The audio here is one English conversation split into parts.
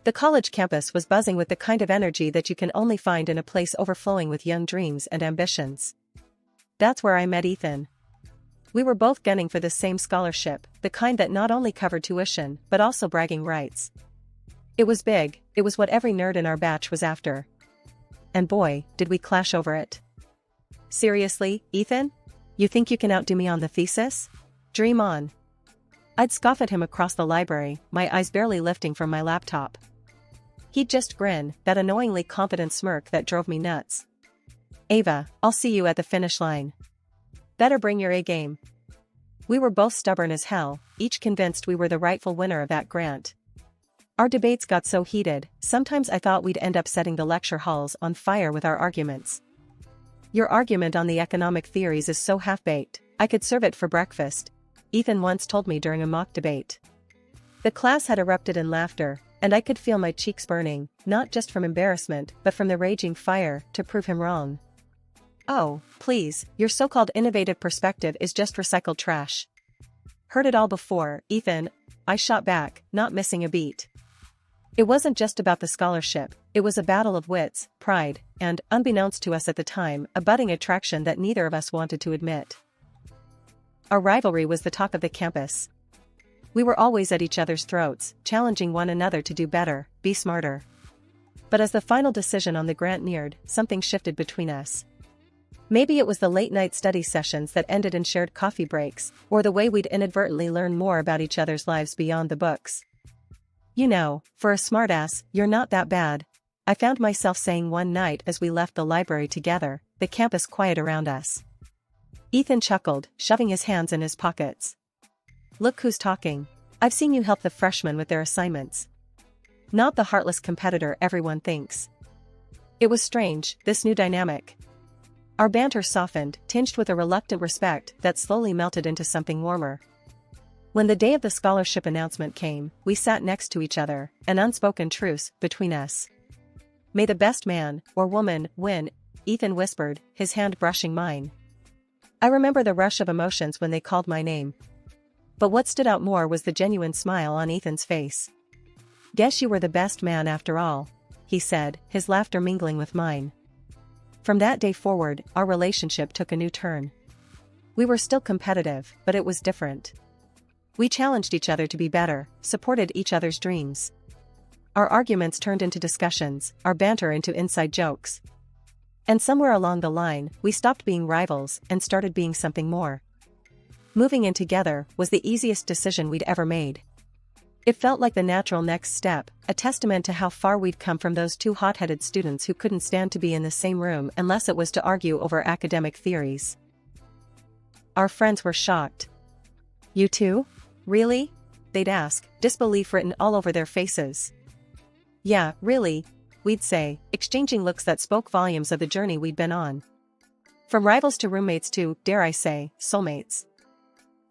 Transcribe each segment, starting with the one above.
The college campus was buzzing with the kind of energy that you can only find in a place overflowing with young dreams and ambitions. That's where I met Ethan. We were both gunning for the same scholarship, the kind that not only covered tuition, but also bragging rights. It was big, it was what every nerd in our batch was after. And boy, did we clash over it. Seriously, Ethan? You think you can outdo me on the thesis? Dream on. I'd scoff at him across the library, my eyes barely lifting from my laptop. He'd just grin, that annoyingly confident smirk that drove me nuts. Ava, I'll see you at the finish line. Better bring your A game. We were both stubborn as hell, each convinced we were the rightful winner of that grant. Our debates got so heated, sometimes I thought we'd end up setting the lecture halls on fire with our arguments. Your argument on the economic theories is so half-baked, I could serve it for breakfast, Ethan once told me during a mock debate. The class had erupted in laughter, and I could feel my cheeks burning, not just from embarrassment but from the raging fire to prove him wrong. Oh, please, your so-called innovative perspective is just recycled trash. Heard it all before, Ethan, I shot back, not missing a beat. It wasn't just about the scholarship, it was a battle of wits, pride, and, unbeknownst to us at the time, a budding attraction that neither of us wanted to admit. Our rivalry was the talk of the campus. We were always at each other's throats, challenging one another to do better, be smarter. But as the final decision on the grant neared, something shifted between us. Maybe it was the late-night study sessions that ended in shared coffee breaks, or the way we'd inadvertently learn more about each other's lives beyond the books. You know, for a smartass, you're not that bad, I found myself saying one night as we left the library together, the campus quiet around us. Ethan chuckled, shoving his hands in his pockets. Look who's talking. I've seen you help the freshmen with their assignments. Not the heartless competitor everyone thinks. It was strange, this new dynamic. Our banter softened, tinged with a reluctant respect that slowly melted into something warmer. When the day of the scholarship announcement came, we sat next to each other, an unspoken truce between us. May the best man, or woman, win, Ethan whispered, his hand brushing mine. I remember the rush of emotions when they called my name. But what stood out more was the genuine smile on Ethan's face. Guess you were the best man after all, he said, his laughter mingling with mine. From that day forward, our relationship took a new turn. We were still competitive, but it was different. We challenged each other to be better, supported each other's dreams. Our arguments turned into discussions, our banter into inside jokes. And somewhere along the line, we stopped being rivals and started being something more. Moving in together was the easiest decision we'd ever made. It felt like the natural next step, a testament to how far we'd come from those two hot-headed students who couldn't stand to be in the same room unless it was to argue over academic theories. Our friends were shocked. You too? Really? They'd ask, disbelief written all over their faces. Yeah, really, we'd say, exchanging looks that spoke volumes of the journey we'd been on. From rivals to roommates to, dare I say, soulmates.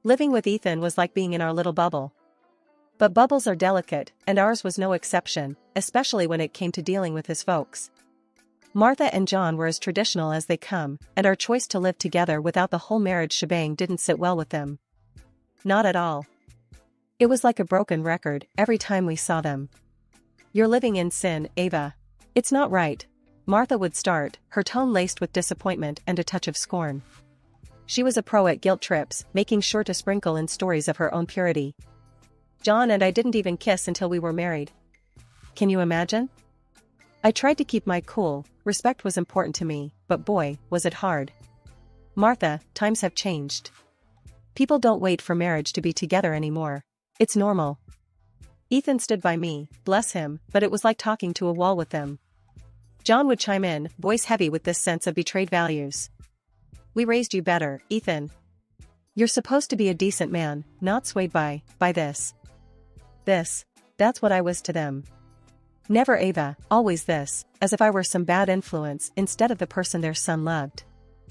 Living with Ethan was like being in our little bubble. But bubbles are delicate, and ours was no exception, especially when it came to dealing with his folks. Martha and John were as traditional as they come, and our choice to live together without the whole marriage shebang didn't sit well with them. Not at all. It was like a broken record every time we saw them. You're living in sin, Ava. It's not right. Martha would start, her tone laced with disappointment and a touch of scorn. She was a pro at guilt trips, making sure to sprinkle in stories of her own purity. John and I didn't even kiss until we were married. Can you imagine? I tried to keep my cool, respect was important to me, but boy, was it hard. Martha, times have changed. People don't wait for marriage to be together anymore. It's normal. Ethan stood by me, bless him, but it was like talking to a wall with them. John would chime in, voice heavy with this sense of betrayed values. We raised you better, Ethan. You're supposed to be a decent man, not swayed by this. That's what I was to them. Never Ava, always this, as if I were some bad influence instead of the person their son loved.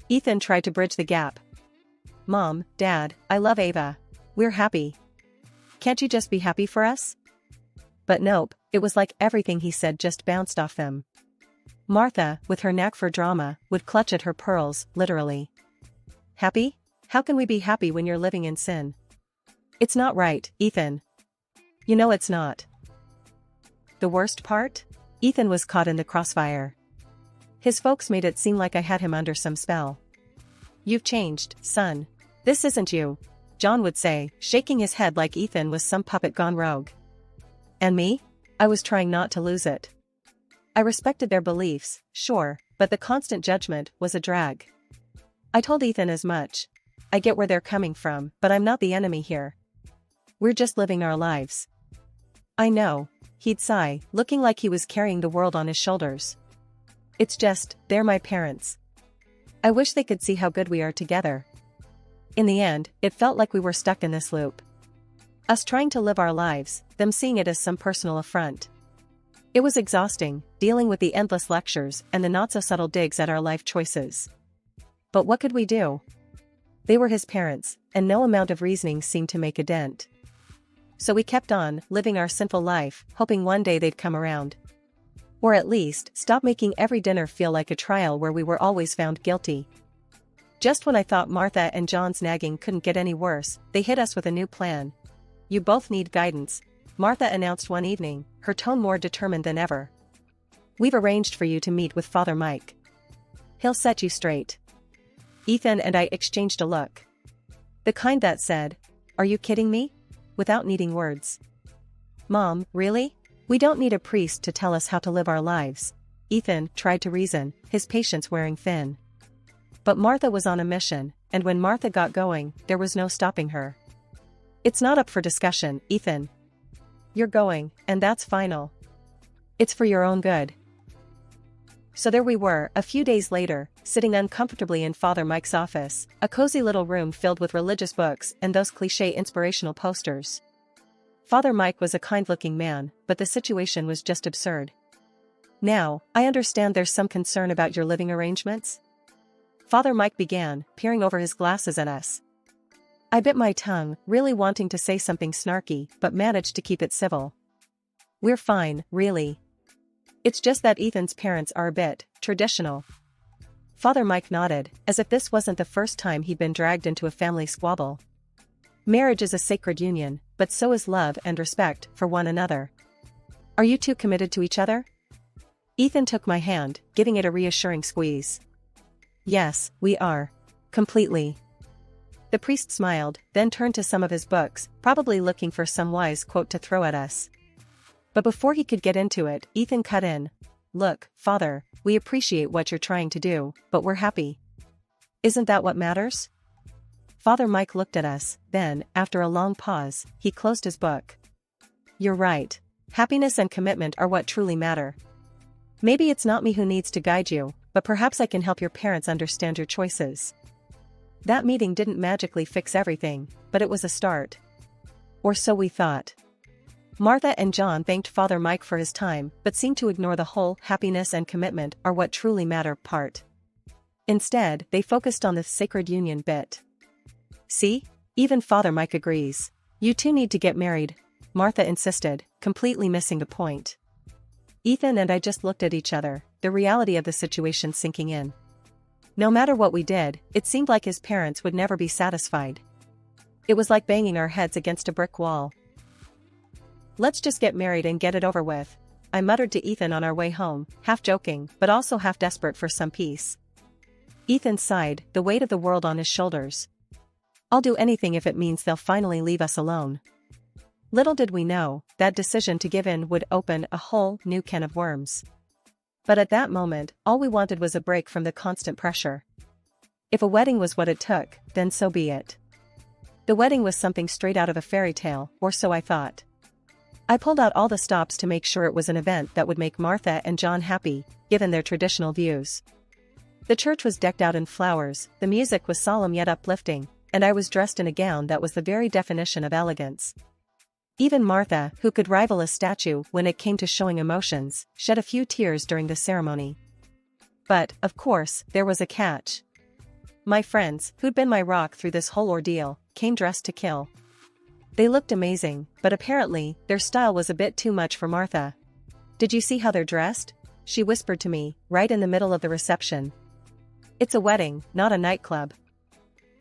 Ethan tried to bridge the gap. Mom, Dad, I love Ava. We're happy. Can't you just be happy for us? But nope, it was like everything he said just bounced off them. Martha, with her knack for drama, would clutch at her pearls, literally. Happy? How can we be happy when you're living in sin? It's not right, Ethan. You know it's not. The worst part? Ethan was caught in the crossfire. His folks made it seem like I had him under some spell. "You've changed, son. This isn't you," John would say, shaking his head like Ethan was some puppet gone rogue. And me? I was trying not to lose it. I respected their beliefs, sure, but the constant judgment was a drag. I told Ethan as much. "I get where they're coming from, but I'm not the enemy here. We're just living our lives." "I know," he'd sigh, looking like he was carrying the world on his shoulders. "It's just, they're my parents. I wish they could see how good we are together." In the end, it felt like we were stuck in this loop. Us trying to live our lives, them seeing it as some personal affront. It was exhausting, dealing with the endless lectures and the not-so-subtle digs at our life choices. But what could we do? They were his parents, and no amount of reasoning seemed to make a dent. So we kept on, living our sinful life, hoping one day they'd come around. Or at least, stop making every dinner feel like a trial where we were always found guilty. Just when I thought Martha and John's nagging couldn't get any worse, they hit us with a new plan. "You both need guidance," Martha announced one evening, her tone more determined than ever. "We've arranged for you to meet with Father Mike. He'll set you straight." Ethan and I exchanged a look. The kind that said, "Are you kidding me?" without needing words. "Mom, really? We don't need a priest to tell us how to live our lives," Ethan tried to reason, his patience wearing thin. But Martha was on a mission, and when Martha got going, there was no stopping her. "It's not up for discussion, Ethan. You're going, and that's final. It's for your own good." So there we were, a few days later, sitting uncomfortably in Father Mike's office, a cozy little room filled with religious books and those cliché inspirational posters. Father Mike was a kind-looking man, but the situation was just absurd. "Now, I understand there's some concern about your living arrangements?" Father Mike began, peering over his glasses at us. I bit my tongue, really wanting to say something snarky, but managed to keep it civil. "We're fine, really. It's just that Ethan's parents are a bit traditional." Father Mike nodded, as if this wasn't the first time he'd been dragged into a family squabble. "Marriage is a sacred union, but so is love and respect for one another. Are you two committed to each other?" Ethan took my hand, giving it a reassuring squeeze. "Yes, we are. Completely." The priest smiled, then turned to some of his books, probably looking for some wise quote to throw at us. But before he could get into it, Ethan cut in. "Look, Father, we appreciate what you're trying to do, but we're happy. Isn't that what matters?" Father Mike looked at us, then, after a long pause, he closed his book. "You're right. Happiness and commitment are what truly matter. Maybe it's not me who needs to guide you, but perhaps I can help your parents understand your choices." That meeting didn't magically fix everything, but it was a start. Or so we thought. Martha and John thanked Father Mike for his time, but seemed to ignore the whole "happiness and commitment are what truly matter" part. Instead, they focused on the sacred union bit. "See? Even Father Mike agrees. You two need to get married," Martha insisted, completely missing the point. Ethan and I just looked at each other, the reality of the situation sinking in. No matter what we did, it seemed like his parents would never be satisfied. It was like banging our heads against a brick wall. "Let's just get married and get it over with," I muttered to Ethan on our way home, half joking, but also half desperate for some peace. Ethan sighed, the weight of the world on his shoulders. "I'll do anything if it means they'll finally leave us alone." Little did we know, that decision to give in would open a whole new can of worms. But at that moment, all we wanted was a break from the constant pressure. If a wedding was what it took, then so be it. The wedding was something straight out of a fairy tale, or so I thought. I pulled out all the stops to make sure it was an event that would make Martha and John happy, given their traditional views. The church was decked out in flowers, the music was solemn yet uplifting, and I was dressed in a gown that was the very definition of elegance. Even Martha, who could rival a statue when it came to showing emotions, shed a few tears during the ceremony. But, of course, there was a catch. My friends, who'd been my rock through this whole ordeal, came dressed to kill. They looked amazing, but apparently, their style was a bit too much for Martha. "Did you see how they're dressed?" she whispered to me, right in the middle of the reception. "It's a wedding, not a nightclub."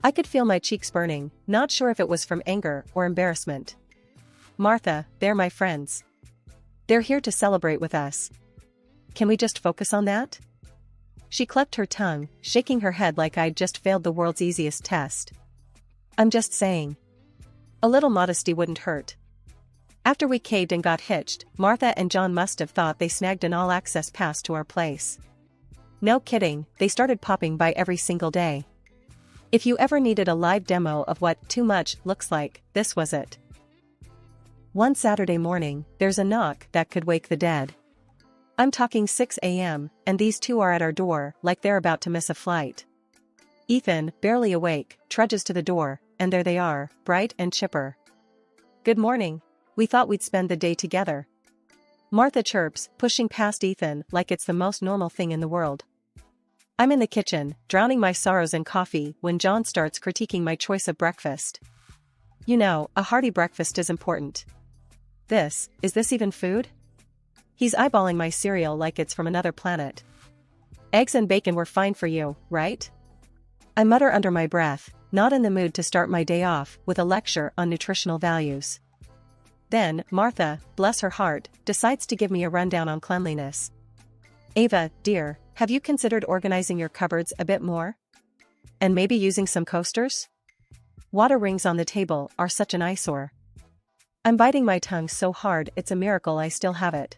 I could feel my cheeks burning, not sure if it was from anger or embarrassment. "Martha, they're my friends. They're here to celebrate with us. Can we just focus on that? She clucked her tongue, shaking her head like I'd just failed the world's easiest test. I'm just saying. A little modesty wouldn't hurt. After we caved and got hitched, Martha and John must have thought they snagged an all-access pass to our place. No kidding, they started popping by every single day. If you ever needed a live demo of what too much looks like, this was it. One Saturday morning, there's a knock that could wake the dead. I'm talking 6 a.m., and these two are at our door like they're about to miss a flight. Ethan, barely awake, trudges to the door, and there they are, bright and chipper. Good morning. We thought we'd spend the day together. Martha chirps, pushing past Ethan like it's the most normal thing in the world. I'm in the kitchen, drowning my sorrows in coffee when John starts critiquing my choice of breakfast. You know, a hearty breakfast is important. Is this even food? He's eyeballing my cereal like it's from another planet. Eggs and bacon were fine for you, right? I mutter under my breath, not in the mood to start my day off with a lecture on nutritional values. Then, Martha, bless her heart, decides to give me a rundown on cleanliness. Ava, dear, have you considered organizing your cupboards a bit more? And maybe using some coasters? Water rings on the table are such an eyesore. I'm biting my tongue so hard it's a miracle I still have it.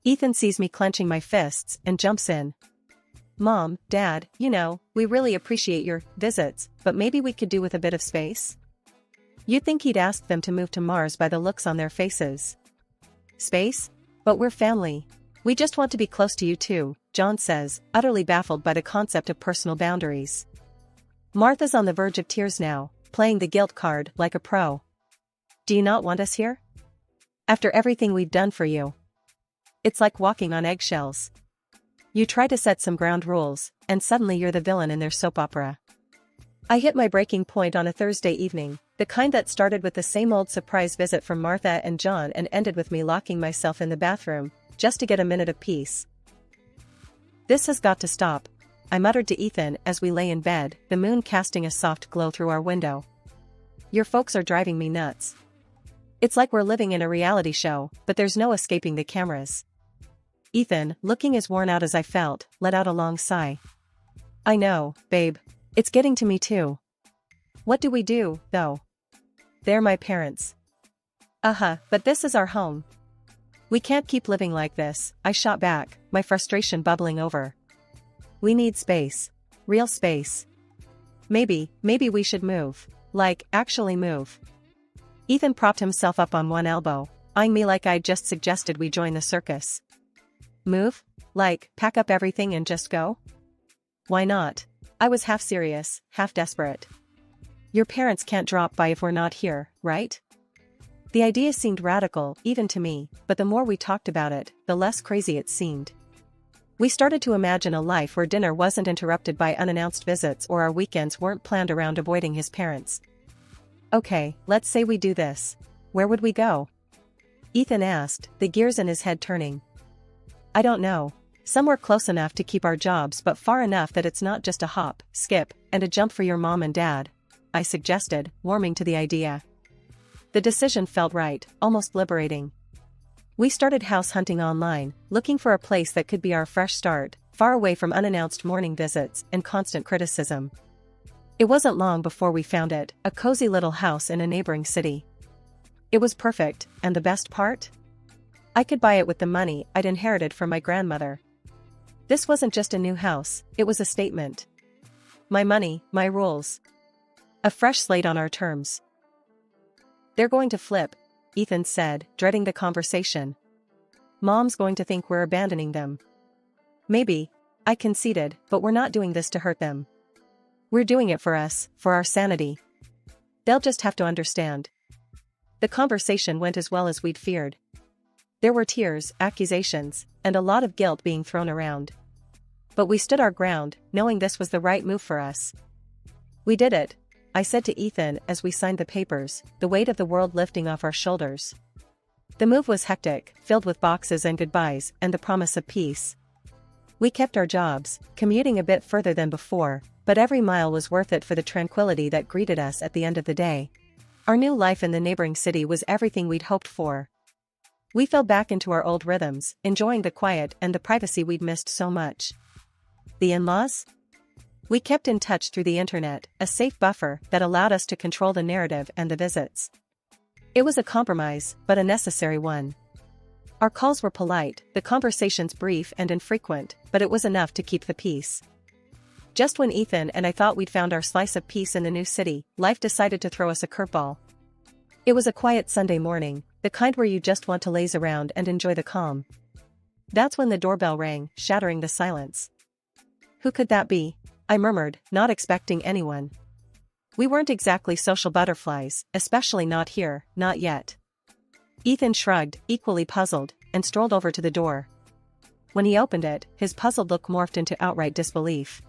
Ethan sees me clenching my fists and jumps in. Mom, Dad, you know, we really appreciate your visits, but maybe we could do with a bit of space? You'd think he'd ask them to move to Mars by the looks on their faces. Space? But we're family. We just want to be close to you too, John says, utterly baffled by the concept of personal boundaries. Martha's on the verge of tears now, playing the guilt card like a pro. Do you not want us here? After everything we've done for you. It's like walking on eggshells. You try to set some ground rules, and suddenly you're the villain in their soap opera. I hit my breaking point on a Thursday evening, the kind that started with the same old surprise visit from Martha and John and ended with me locking myself in the bathroom, just to get a minute of peace. This has got to stop, I muttered to Ethan as we lay in bed, the moon casting a soft glow through our window. Your folks are driving me nuts. It's like we're living in a reality show, but there's no escaping the cameras. Ethan, looking as worn out as I felt, let out a long sigh. I know, babe. It's getting to me too. What do we do, though? They're my parents. But this is our home. We can't keep living like this, I shot back, my frustration bubbling over. We need space. Real space. Maybe we should move. Like, actually move. Ethan propped himself up on one elbow, eyeing me like I'd just suggested we join the circus. Move? Like, pack up everything and just go? Why not? I was half serious, half desperate. Your parents can't drop by if we're not here, right? The idea seemed radical, even to me, but the more we talked about it, the less crazy it seemed. We started to imagine a life where dinner wasn't interrupted by unannounced visits or our weekends weren't planned around avoiding his parents. Okay, let's say we do this. Where would we go? Ethan asked, the gears in his head turning. I don't know. Somewhere close enough to keep our jobs but far enough that it's not just a hop, skip, and a jump for your mom and dad, I suggested, warming to the idea. The decision felt right, almost liberating. We started house hunting online, looking for a place that could be our fresh start, far away from unannounced morning visits and constant criticism. It wasn't long before we found it, a cozy little house in a neighboring city. It was perfect, and the best part? I could buy it with the money I'd inherited from my grandmother. This wasn't just a new house, it was a statement. My money, my rules. A fresh slate on our terms. They're going to flip, Ethan said, dreading the conversation. Mom's going to think we're abandoning them. Maybe, I conceded, but we're not doing this to hurt them. We're doing it for us, for our sanity. They'll just have to understand. The conversation went as well as we'd feared. There were tears, accusations, and a lot of guilt being thrown around. But we stood our ground, knowing this was the right move for us. We did it, I said to Ethan as we signed the papers, the weight of the world lifting off our shoulders. The move was hectic, filled with boxes and goodbyes and the promise of peace. We kept our jobs, commuting a bit further than before, but every mile was worth it for the tranquility that greeted us at the end of the day. Our new life in the neighboring city was everything we'd hoped for. We fell back into our old rhythms, enjoying the quiet and the privacy we'd missed so much. The in-laws? We kept in touch through the internet, a safe buffer that allowed us to control the narrative and the visits. It was a compromise, but a necessary one. Our calls were polite, the conversations brief and infrequent, but it was enough to keep the peace. Just when Ethan and I thought we'd found our slice of peace in the new city, life decided to throw us a curveball. It was a quiet Sunday morning, the kind where you just want to laze around and enjoy the calm. That's when the doorbell rang, shattering the silence. Who could that be? I murmured, not expecting anyone. We weren't exactly social butterflies, especially not here, not yet. Ethan shrugged, equally puzzled, and strolled over to the door. When he opened it, his puzzled look morphed into outright disbelief.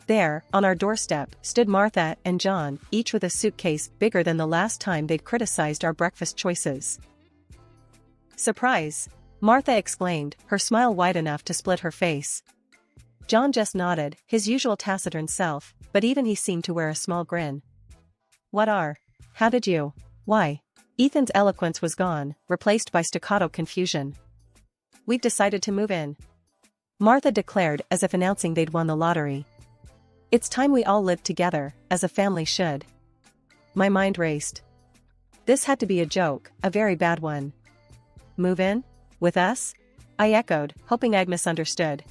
There, on our doorstep, stood Martha and John, each with a suitcase bigger than the last time they'd criticized our breakfast choices. "Surprise!" Martha exclaimed, her smile wide enough to split her face. John just nodded, his usual taciturn self, but even he seemed to wear a small grin. "What are? How did you? Why?" Ethan's eloquence was gone, replaced by staccato confusion. "We've decided to move in," Martha declared as if announcing they'd won the lottery. "It's time we all lived together, as a family should." My mind raced. This had to be a joke, a very bad one. "Move in? With us?" I echoed, hoping I'd misunderstood.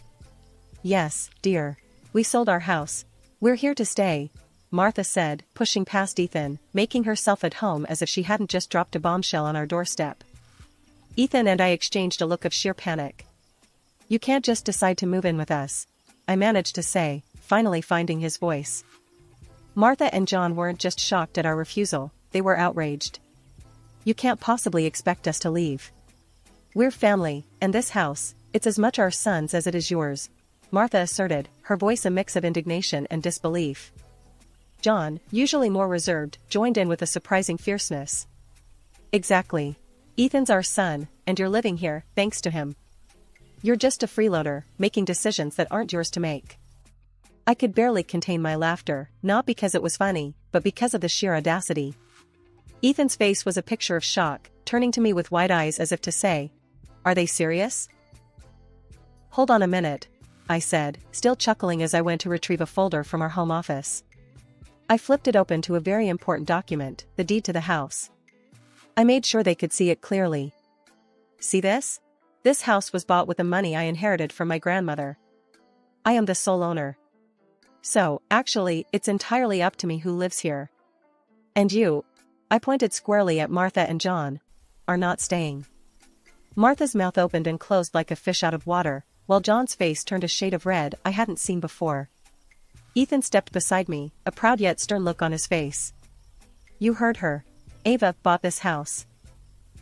"Yes, dear. We sold our house. We're here to stay," Martha said, pushing past Ethan, making herself at home as if she hadn't just dropped a bombshell on our doorstep. Ethan and I exchanged a look of sheer panic. "You can't just decide to move in with us," I managed to say, finally finding his voice. Martha and John weren't just shocked at our refusal, they were outraged. "You can't possibly expect us to leave. We're family, and this house, it's as much our son's as it is yours," Martha asserted, her voice a mix of indignation and disbelief. John, usually more reserved, joined in with a surprising fierceness. "Exactly. Ethan's our son, and you're living here, thanks to him. You're just a freeloader, making decisions that aren't yours to make." I could barely contain my laughter, not because it was funny, but because of the sheer audacity. Ethan's face was a picture of shock, turning to me with wide eyes as if to say, "Are they serious?" "Hold on a minute," I said, still chuckling as I went to retrieve a folder from our home office. I flipped it open to a very important document, the deed to the house. I made sure they could see it clearly. "See this? This house was bought with the money I inherited from my grandmother. I am the sole owner. So, actually, it's entirely up to me who lives here. And you," I pointed squarely at Martha and John, "are not staying." Martha's mouth opened and closed like a fish out of water, while John's face turned a shade of red I hadn't seen before. Ethan stepped beside me, a proud yet stern look on his face. "You heard her. Ava bought this house.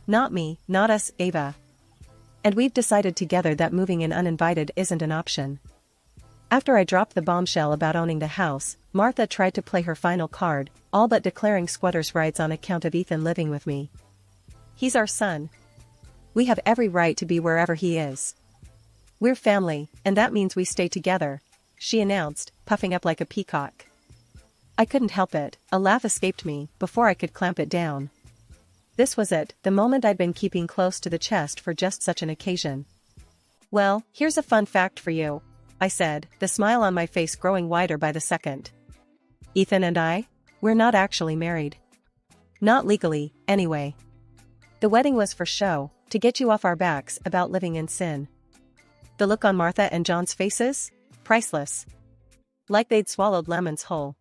Not me, not us, Ava. And we've decided together that moving in uninvited isn't an option." After I dropped the bombshell about owning the house, Martha tried to play her final card, all but declaring squatters' rights on account of Ethan living with me. "He's our son. We have every right to be wherever he is. We're family, and that means we stay together," she announced, puffing up like a peacock. I couldn't help it, a laugh escaped me, before I could clamp it down. This was it, the moment I'd been keeping close to the chest for just such an occasion. "Well, here's a fun fact for you," I said, the smile on my face growing wider by the second. "Ethan and I? We're not actually married. Not legally, anyway. The wedding was for show, to get you off our backs about living in sin." The look on Martha and John's faces? Priceless. Like they'd swallowed lemons whole.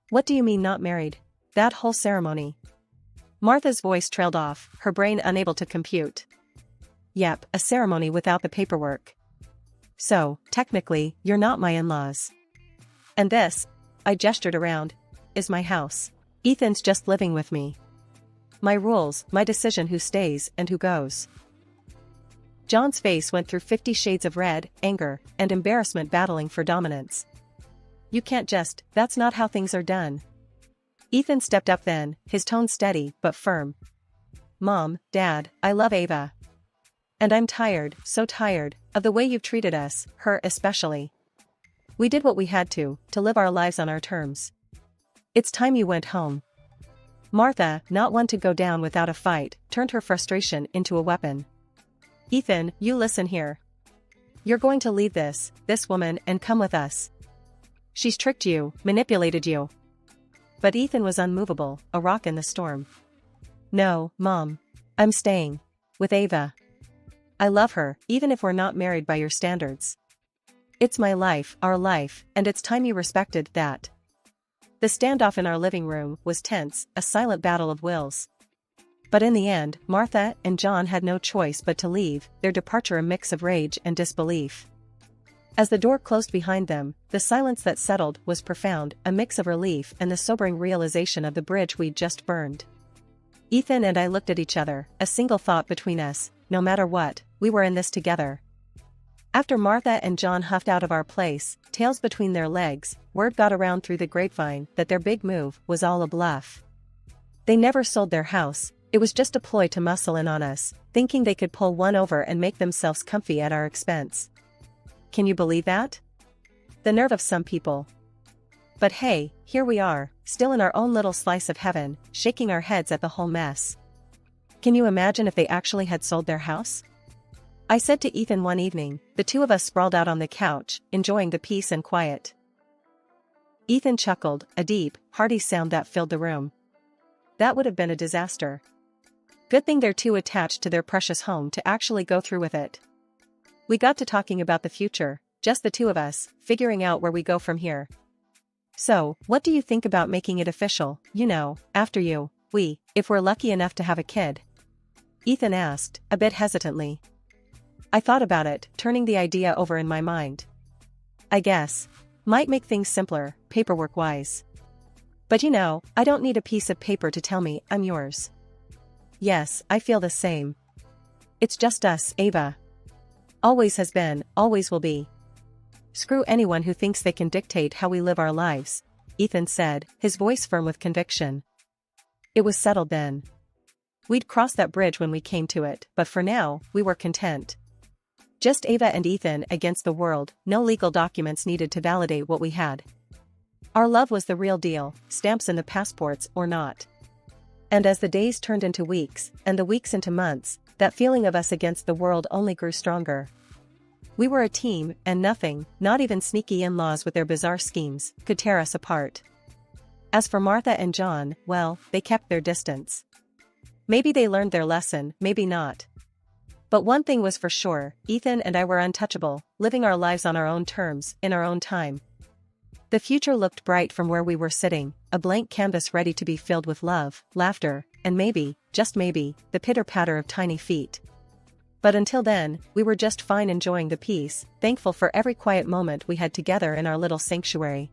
"What do you mean not married? That whole ceremony?" Martha's voice trailed off, her brain unable to compute. "Yep, a ceremony without the paperwork. So, technically, you're not my in-laws. And this," I gestured around, "is my house. Ethan's just living with me. My rules, my decision who stays and who goes." John's face went through 50 shades of red, anger, and embarrassment battling for dominance. "You can't just, that's not how things are done." Ethan stepped up then, his tone steady but firm. "Mom, Dad, I love Ava. And I'm tired, so tired, of the way you've treated us, her especially. We did what we had to live our lives on our terms. It's time you went home." Martha, not one to go down without a fight, turned her frustration into a weapon. Ethan, you listen here. You're going to leave this woman, and come with us. She's tricked you, manipulated you. But Ethan was unmovable, a rock in the storm. No, Mom. I'm staying. With Ava. I love her, even if we're not married by your standards. It's my life, our life, and it's time you respected that. The standoff in our living room was tense, a silent battle of wills. But in the end, Martha and John had no choice but to leave, their departure a mix of rage and disbelief. As the door closed behind them, the silence that settled was profound, a mix of relief and the sobering realization of the bridge we'd just burned. Ethan and I looked at each other, a single thought between us: no matter what, we were in this together. After Martha and John huffed out of our place, tails between their legs, word got around through the grapevine that their big move was all a bluff. They never sold their house, it was just a ploy to muscle in on us, thinking they could pull one over and make themselves comfy at our expense. Can you believe that? The nerve of some people. But hey, here we are, still in our own little slice of heaven, shaking our heads at the whole mess. Can you imagine if they actually had sold their house? I said to Ethan one evening, the two of us sprawled out on the couch, enjoying the peace and quiet. Ethan chuckled, a deep, hearty sound that filled the room. That would have been a disaster. Good thing they're too attached to their precious home to actually go through with it. We got to talking about the future, just the two of us, figuring out where we go from here. So, what do you think about making it official, after you, if we're lucky enough to have a kid? Ethan asked, a bit hesitantly. I thought about it, turning the idea over in my mind. I guess. Might make things simpler, paperwork-wise. But I don't need a piece of paper to tell me I'm yours. Yes, I feel the same. It's just us, Ava. Always has been, always will be. Screw anyone who thinks they can dictate how we live our lives, Ethan said, his voice firm with conviction. It was settled then. We'd cross that bridge when we came to it, but for now, we were content. Just Ava and Ethan against the world, no legal documents needed to validate what we had. Our love was the real deal, stamps in the passports or not. And as the days turned into weeks, and the weeks into months, that feeling of us against the world only grew stronger. We were a team, and nothing, not even sneaky in-laws with their bizarre schemes, could tear us apart. As for Martha and John, well, they kept their distance. Maybe they learned their lesson, maybe not. But one thing was for sure, Ethan and I were untouchable, living our lives on our own terms, in our own time. The future looked bright from where we were sitting, a blank canvas ready to be filled with love, laughter, and maybe, just maybe, the pitter-patter of tiny feet. But until then, we were just fine enjoying the peace, thankful for every quiet moment we had together in our little sanctuary.